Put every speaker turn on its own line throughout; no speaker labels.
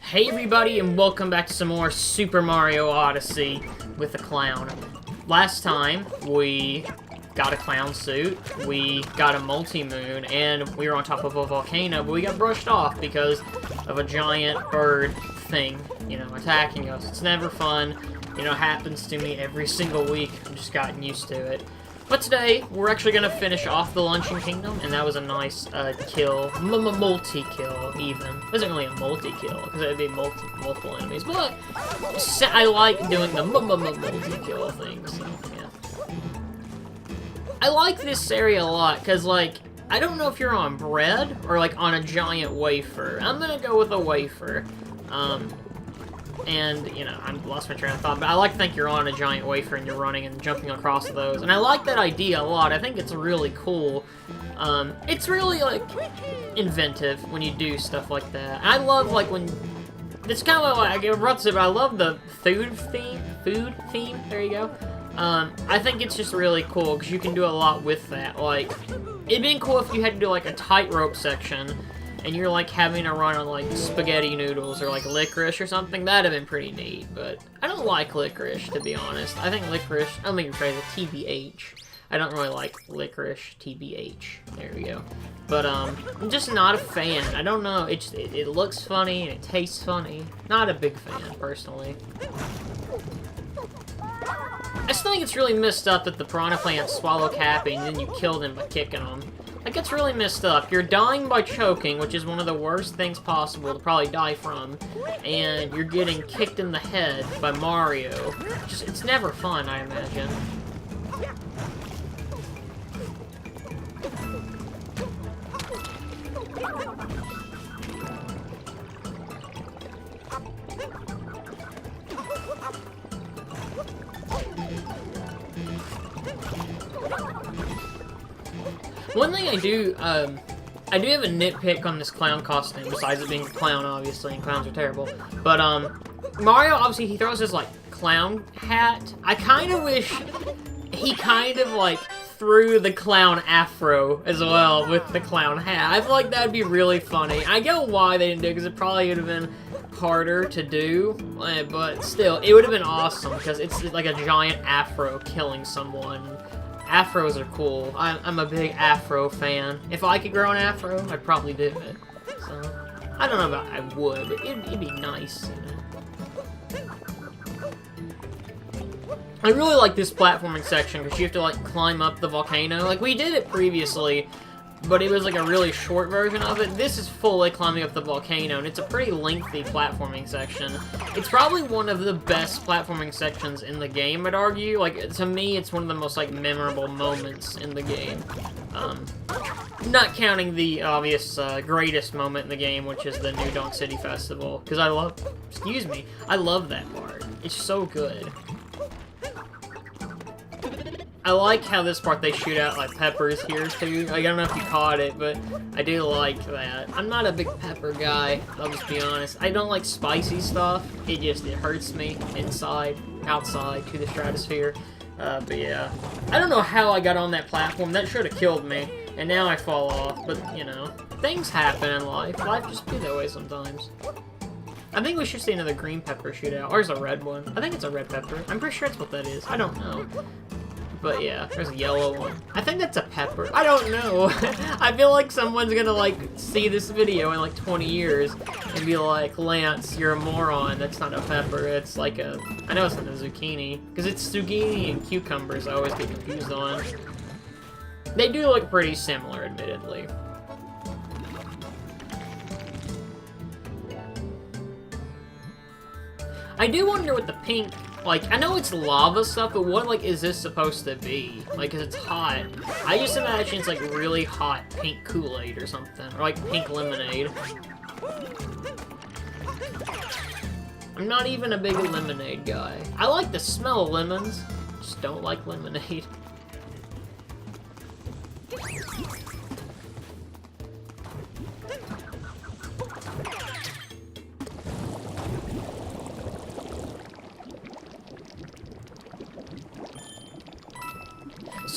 Hey everybody, and welcome back to some more Super Mario Odyssey with a clown. Last time, we got a clown suit, we got a multi-moon, and we were on top of a volcano, but we got brushed off because of a giant bird thing, attacking us. It's never fun. It happens to me every single week. I've just gotten used to it. But today, we're actually going to finish off the Luncheon Kingdom, and that was a nice kill, multi-kill even. It wasn't really a multi-kill, because it would be multiple enemies, but I like doing the multi-kill things, so, yeah. I like this area a lot, because, I don't know if you're on bread, or, on a giant wafer. I'm going to go with a wafer. And, I lost my train of thought, but I like to think you're on a giant wafer and you're running and jumping across those. And I like that idea a lot. I think it's really cool. It's really, inventive when you do stuff like that. And I love, when... It's kind of like, I love the food theme, there you go. I think it's just really cool, because you can do a lot with that. It'd been cool if you had to do, a tightrope section, and you're, having to run on, spaghetti noodles or, licorice or something. That'd have been pretty neat, but I don't like licorice, to be honest. I think licorice, I don't mean to phrase it, TBH. I don't really like licorice, TBH. There we go. But, I'm just not a fan. I don't know, it looks funny and it tastes funny. Not a big fan, personally. I still think it's really messed up that the piranha plants swallow Cappy and then you kill them by kicking them. That gets really messed up. You're dying by choking, which is one of the worst things possible to probably die from, and you're getting kicked in the head by Mario. It's never fun, I imagine. One thing I do have a nitpick on this clown costume, besides it being a clown, obviously, and clowns are terrible. But, Mario, obviously, he throws his, clown hat. I kind of wish he threw the clown afro as well with the clown hat. I feel like that'd be really funny. I get why they didn't do it, because it probably would have been harder to do, but still, it would have been awesome, because it's like a giant afro killing someone. Afros are cool. I'm a big afro fan. If I could grow an afro, I'd probably do it. So, I don't know about I would, but it'd be nice, I really like this platforming section, because you have to, climb up the volcano. We did it previously, but it was, a really short version of it. This is fully climbing up the volcano, and it's a pretty lengthy platforming section. It's probably one of the best platforming sections in the game, I'd argue. To me, it's one of the most, memorable moments in the game. Not counting the obvious greatest moment in the game, which is the New Donk City Festival, because I love that part. It's so good. I like how this part they shoot out, peppers here, too. I don't know if you caught it, but I do like that. I'm not a big pepper guy, I'll just be honest. I don't like spicy stuff. It hurts me inside, outside, to the stratosphere. But yeah. I don't know how I got on that platform. That should have killed me. And now I fall off, but, things happen in life. Life just be that way sometimes. I think we should see another green pepper shoot out. Or is a red one. I think it's a red pepper. I'm pretty sure that's what that is. I don't know. But yeah, there's a yellow one. I think that's a pepper. I don't know. I feel like someone's gonna, see this video in, 20 years and be like, Lance, you're a moron. That's not a pepper. It's I know it's not a zucchini. Because it's zucchini and cucumbers I always get confused on. They do look pretty similar, admittedly. I do wonder what the pink... I know it's lava stuff, but what, is this supposed to be? Because it's hot. I just imagine it's, really hot pink Kool-Aid or something. Or, pink lemonade. I'm not even a big lemonade guy. I like the smell of lemons. Just don't like lemonade.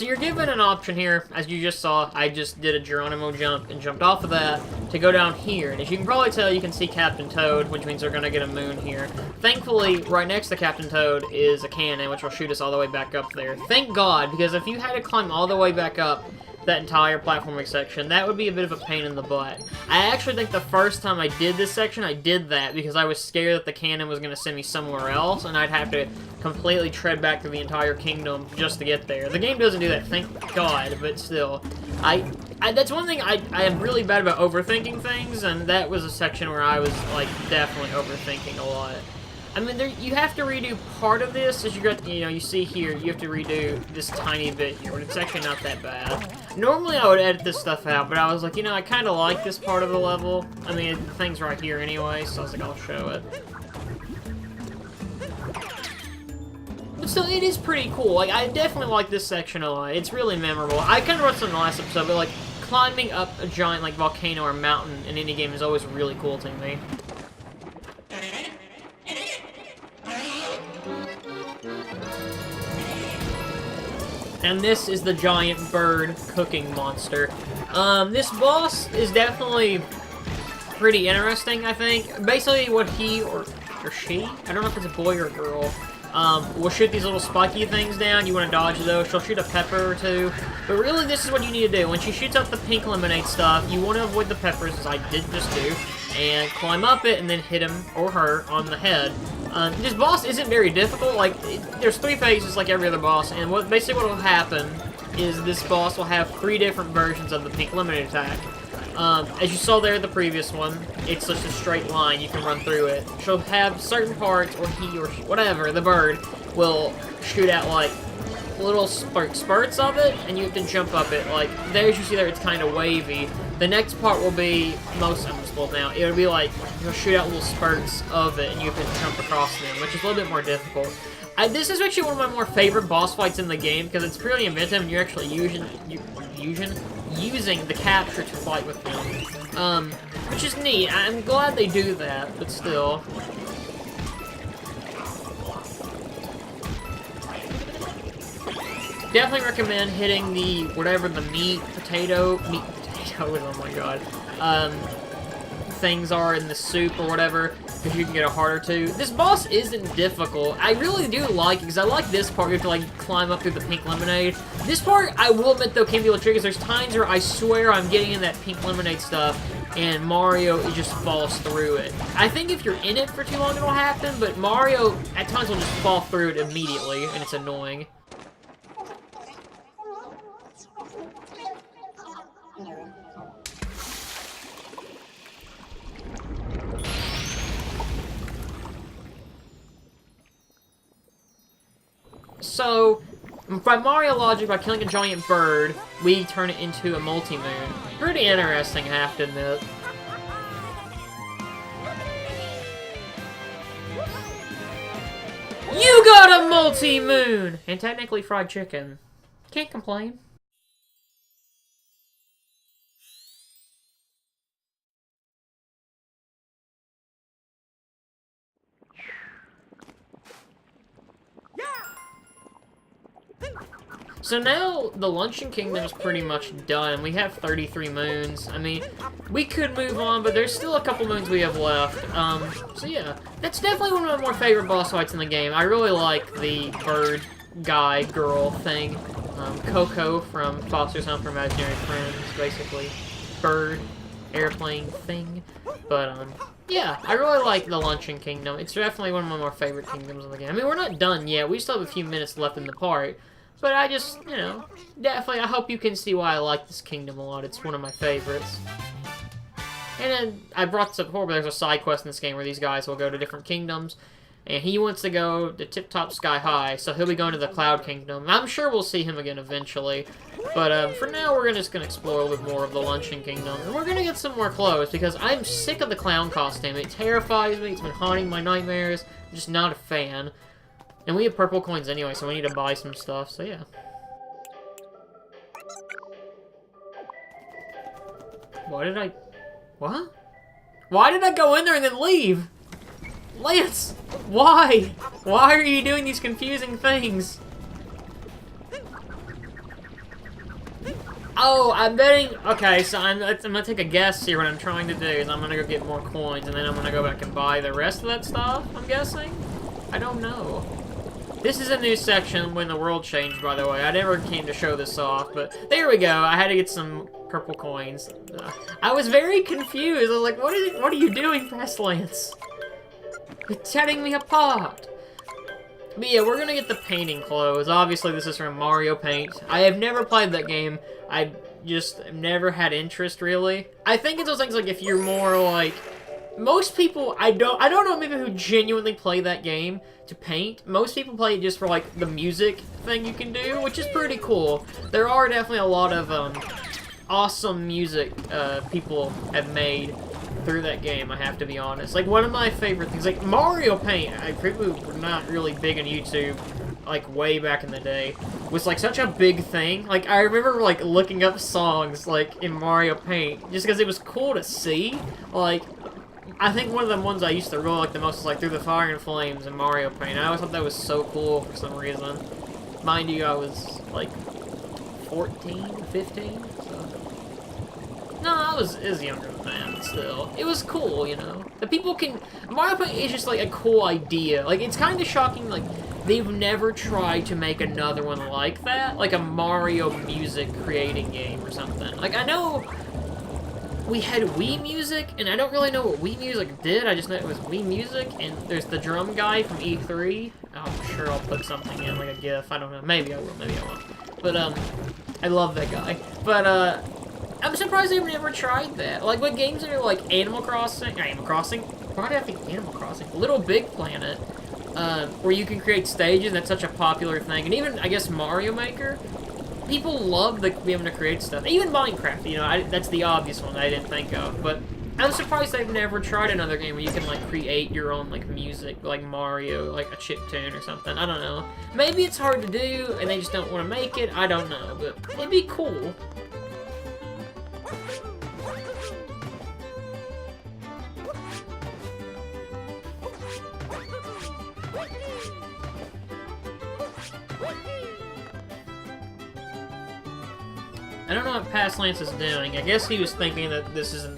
So you're given an option here, as you just saw. I just did a Geronimo jump and jumped off of that to go down here. And as you can probably tell, you can see Captain Toad, which means they're going to get a moon here. Thankfully, right next to Captain Toad is a cannon, which will shoot us all the way back up there. Thank God, because if you had to climb all the way back up that entire platforming section, that would be a bit of a pain in the butt. I actually think the first time I did this section, I did that because I was scared that the cannon was going to send me somewhere else, and I'd have to completely tread back through the entire kingdom just to get there. The game doesn't do that, thank God, but still. That's one thing I am really bad about overthinking things, and that was a section where I was, like, definitely overthinking a lot. I mean, you have to redo part of this, as you see here, you have to redo this tiny bit here, but it's actually not that bad. Normally I would edit this stuff out, but I was like, I kind of like this part of the level. I mean, the thing's right here anyway, so I was like, I'll show it. But still, it is pretty cool. Like, I definitely like this section a lot. It's really memorable. I kind of wrote this in the last episode, but, like, climbing up a giant, like, volcano or mountain in any game is always really cool to me. And this is the giant bird cooking monster. This boss is definitely pretty interesting, I think. Basically, what he or she, I don't know if it's a boy or a girl, will shoot these little spiky things down. You want to dodge those. She'll shoot a pepper or two. But really, this is what you need to do. When she shoots out the pink lemonade stuff, you want to avoid the peppers, as I did just do, and climb up it and then hit him or her on the head. This boss isn't very difficult. Like, there's 3 phases like every other boss, and basically what will happen is this boss will have 3 different versions of the pink lemonade attack. As you saw there, the previous one, it's just a straight line. You can run through it. She'll have certain parts, or he or she, whatever, the bird, will shoot out, like, little spurts of it, and you have to jump up it. Like, there, as you see there, it's kind of wavy. The next part will be, I'm just full now, it'll be like, you'll shoot out little spurts of it, and you can jump across them, which is a little bit more difficult. This is actually one of my more favorite boss fights in the game, because it's pretty inventive, and you're actually using the capture to fight with them. Which is neat. I'm glad they do that, but still. Definitely recommend hitting the, whatever the meat potatoes, oh my god, things are in the soup or whatever, because you can get a heart or 2. This boss isn't difficult. I really do like it, because I like this part. You have to, like, climb up through the pink lemonade. This part, I will admit, though, can be a little tricky, because there's times where I swear I'm getting in that pink lemonade stuff, and Mario, it just falls through it. I think if you're in it for too long, it'll happen, but Mario, at times, will just fall through it immediately, and it's annoying. So, by Mario logic, by killing a giant bird, we turn it into a multi-moon. Pretty interesting, I have to admit. You got a multi-moon! And technically fried chicken. Can't complain. So now, the Luncheon Kingdom is pretty much done. We have 33 moons. I mean, we could move on, but there's still a couple moons we have left. So yeah, that's definitely one of my more favorite boss fights in the game. I really like the bird guy girl thing. Coco from Foster's Home for Imaginary Friends, basically. Bird, airplane thing. But, yeah, I really like the Luncheon Kingdom. It's definitely one of my more favorite kingdoms in the game. I mean, we're not done yet. We still have a few minutes left in the part. But I just, definitely, I hope you can see why I like this kingdom a lot. It's one of my favorites. And then, I brought this up before, but there's a side quest in this game where these guys will go to different kingdoms. And he wants to go to Tip Top Sky High, so he'll be going to the Cloud Kingdom. I'm sure we'll see him again eventually. But for now, we're just going to explore a little bit more of the Luncheon Kingdom. And we're going to get some more clothes, because I'm sick of the clown costume. It terrifies me. It's been haunting my nightmares. I'm just not a fan. And we have purple coins anyway, so we need to buy some stuff, so yeah. What? Why did I go in there and then leave? Lance! Why? Why are you doing these confusing things? Oh, I'm betting... Okay, so I'm gonna take a guess here. What I'm trying to do is I'm gonna go get more coins, and then I'm gonna go back and buy the rest of that stuff, I'm guessing? I don't know. This is a new section when the world changed, by the way. I never came to show this off, but there we go. I had to get some purple coins. I was very confused. I was like, what are you doing, Pestilence? You're tearing me apart. But yeah, we're gonna get the painting clothes. Obviously, this is from Mario Paint. I have never played that game. I just never had interest, really. I think it's those things like if you're more like... Most people, I don't know maybe who genuinely play that game to paint. Most people play it just for, like, the music thing you can do, which is pretty cool. There are definitely a lot of, awesome music, people have made through that game, I have to be honest. Like, one of my favorite things, like, Mario Paint, people were not really big on YouTube, like, way back in the day, was, like, such a big thing. Like, I remember, like, looking up songs, like, in Mario Paint, just because it was cool to see. Like, I think one of the ones I used to really like the most was, like, Through the Fire and Flames in Mario Paint. I always thought that was so cool for some reason. Mind you, I was, like, 14, 15, so... No, I was younger than that, but still. It was cool, you know? The people can... Mario Paint is just, like, a cool idea. Like, it's kind of shocking, like, they've never tried to make another one like that. Like a Mario music creating game or something. Like, I know... We had Wii Music, and I don't really know what Wii Music did. I just know it was Wii Music, and there's the drum guy from E3. I'm sure I'll put something in, like a GIF. I don't know. Maybe I will. Maybe I won't. But, I love that guy. But, I'm surprised they've never tried that. Like, what games are like Animal Crossing? Why did I think Animal Crossing? Little Big Planet, where you can create stages, that's such a popular thing. And even, I guess, Mario Maker. People love being able to create stuff. Even Minecraft, you know, that's the obvious one I didn't think of. But I'm surprised they've never tried another game where you can, like, create your own, like, music, like Mario, like a chiptune or something. I don't know. Maybe it's hard to do, and they just don't want to make it. I don't know, but it'd be cool. I don't know what Pestilence is doing. I guess he was thinking that this is a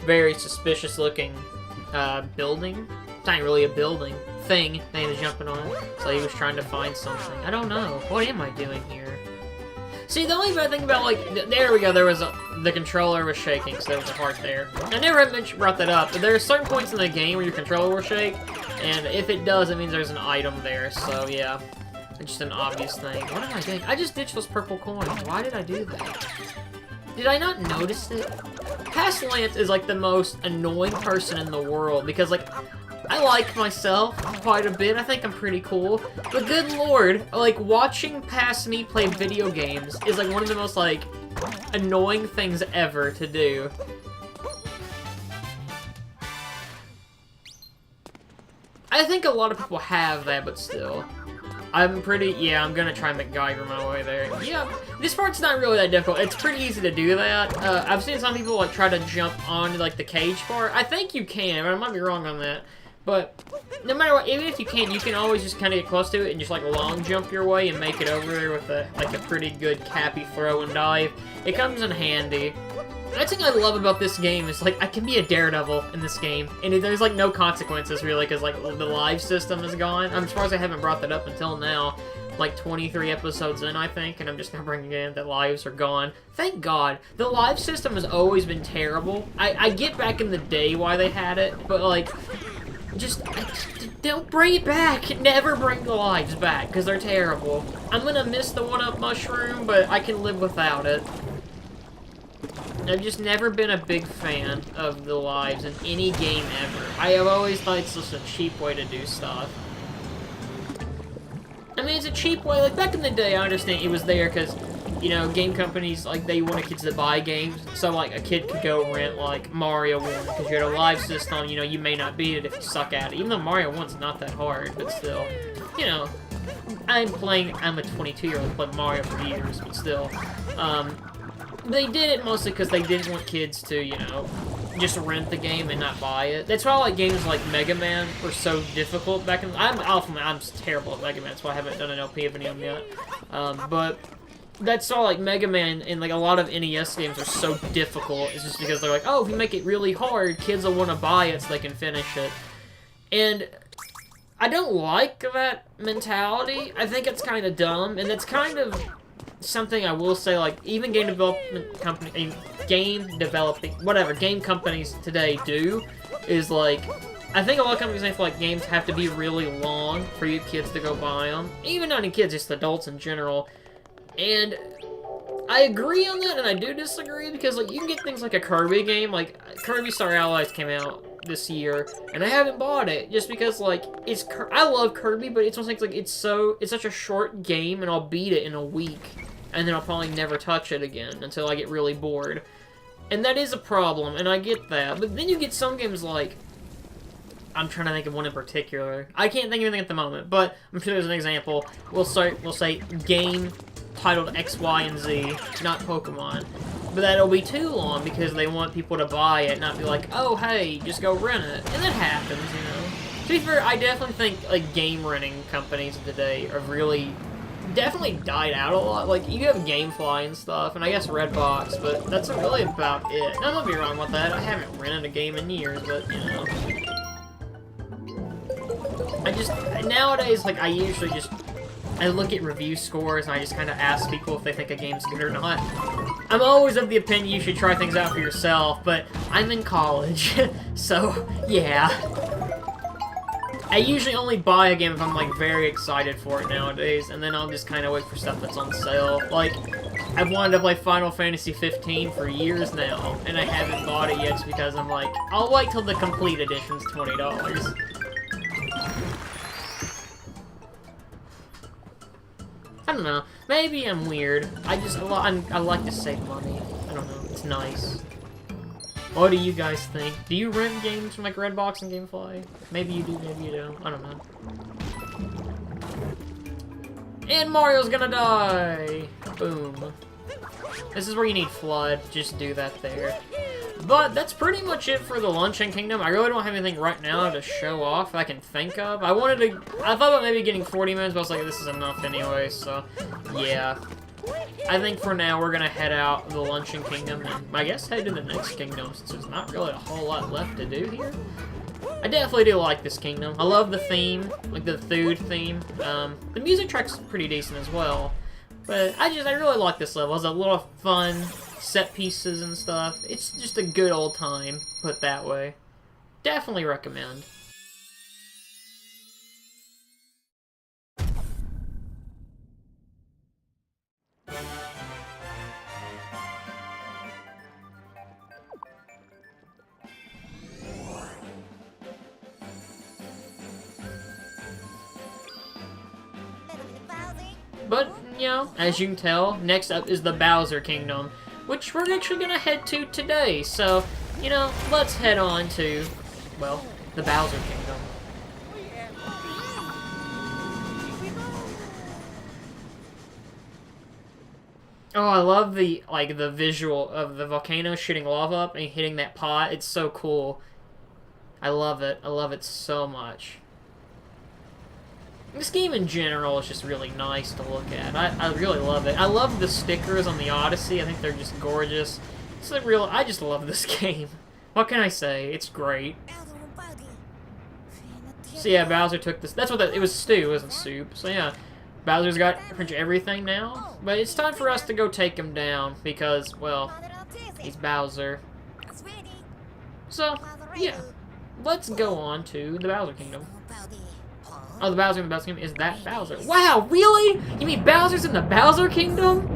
very suspicious looking building. It's not really a building. Thing. They was jumping on it. So he was trying to find something. I don't know. What am I doing here? See, the only bad thing about, like, there we go. There was the controller was shaking, so there was a heart there. I never brought that up, but there are certain points in the game where your controller will shake, and if it does, it means there's an item there, so yeah. It's just an obvious thing. What am I doing? I just ditched those purple coins. Why did I do that? Did I not notice it? Pestilence is, like, the most annoying person in the world, because, like, I like myself quite a bit. I think I'm pretty cool. But good lord, like, watching past me play video games is, like, one of the most, like, annoying things ever to do. I think a lot of people have that, but still. I'm gonna try and MacGyver my way there. Yeah, this part's not really that difficult. It's pretty easy to do that. I've seen some people, like, try to jump onto, like, the cage part. I think you can, but I might be wrong on that. But no matter what, even if you can always just kind of get close to it and just, like, long jump your way and make it over there with a pretty good cappy throw and dive. It comes in handy. The thing I love about this game is, like, I can be a daredevil in this game, and there's, like, no consequences, really, because, like, the live system is gone. I'm surprised I haven't brought that up until now. Like, 23 episodes in, I think, and I'm just now bringing in that lives are gone. Thank God. The live system has always been terrible. I get back in the day why they had it, but, like, just don't bring it back. Never bring the lives back, because they're terrible. I'm gonna miss the one-up mushroom, but I can live without it. I've just never been a big fan of the lives in any game ever. I have always thought it's just a cheap way to do stuff. I mean, it's a cheap way. Like, back in the day, I understand it was there because, you know, game companies, like, they wanted kids to buy games. So, like, a kid could go rent, like, Mario 1 because you had a live system. You know, you may not beat it if you suck at it. Even though Mario 1's not that hard, but still, you know, I'm a 22-year-old playing Mario for years, but still, they did it mostly because they didn't want kids to, you know, just rent the game and not buy it. That's why, like, games like Mega Man were so difficult back in... I'm terrible at Mega Man, that's why I haven't done an LP of any of them yet. But that's why like Mega Man and like a lot of NES games are so difficult. It's just because they're like, oh, if you make it really hard, kids will want to buy it so they can finish it. And I don't like that mentality. I think it's kind of dumb, and it's kind of something I will say, like, even game companies today do, is, like, I think a lot of companies think, like, games have to be really long for you kids to go buy them. Even not even kids, just adults in general. And I agree on that, and I do disagree, because, like, you can get things like a Kirby game, like, Kirby Star Allies came out this year, and I haven't bought it, just because, like, I love Kirby, but it's one of those things, like, it's such a short game, and I'll beat it in a week, and then I'll probably never touch it again, until I get really bored. And that is a problem, and I get that, but then you get some games like, I'm trying to think of one in particular. I can't think of anything at the moment, but I'm sure there's an example. We'll say game titled X, Y, and Z, not Pokemon. But that'll be too long because they want people to buy it, not be like, oh, hey, just go rent it. And that happens, you know. To be fair, I definitely think, like, game renting companies today are really definitely died out a lot. Like, you have Gamefly and stuff, and I guess Redbox, but that's really about it. Now, don't be wrong with that. I haven't rented a game in years, but, you know. Nowadays, like, I usually just, I look at review scores, and I just kind of ask people if they think a game's good or not. I'm always of the opinion you should try things out for yourself, but I'm in college, so, yeah. I usually only buy a game if I'm, like, very excited for it nowadays, and then I'll just kind of wait for stuff that's on sale. Like, I've wanted to play Final Fantasy 15 for years now, and I haven't bought it yet just because I'm like, I'll wait till the complete edition's $20. I don't know. Maybe I'm weird. I like to save money. I don't know. It's nice. What do you guys think? Do you rent games from like Redbox and Gamefly? Maybe you do, maybe you don't. I don't know. And Mario's gonna die! Boom. This is where you need Flood. Just do that there. But that's pretty much it for the Luncheon Kingdom. I really don't have anything right now to show off that I can think of. I thought about maybe getting 40 minutes, but I was like, this is enough anyway, so yeah. I think for now we're gonna head out the Luncheon Kingdom and I guess head to the next kingdom since there's not really a whole lot left to do here. I definitely do like this kingdom. I love the theme, like the food theme. The music track's pretty decent as well. But I really like this level. It's a little fun set pieces and stuff. It's just a good old time, put it that way. Definitely recommend. But, you know, as you can tell, next up is the Bowser Kingdom, which we're actually gonna head to today. So, you know, let's head on to, well, the Bowser Kingdom. Oh, I love the visual of the volcano shooting lava up and hitting that pot. It's so cool. I love it. I love it so much. This game in general is just really nice to look at. I really love it. I love the stickers on the Odyssey. I think they're just gorgeous. It's like I just love this game. What can I say? It's great. So yeah, Bowser took this. That's what it was. Stew, it wasn't soup. So yeah, Bowser's got pretty much everything now. But it's time for us to go take him down because, well, he's Bowser. So yeah, let's go on to the Bowser Kingdom. Oh, the Bowser in the Bowser Kingdom is that Bowser. Wow, really? You mean Bowser's in the Bowser Kingdom?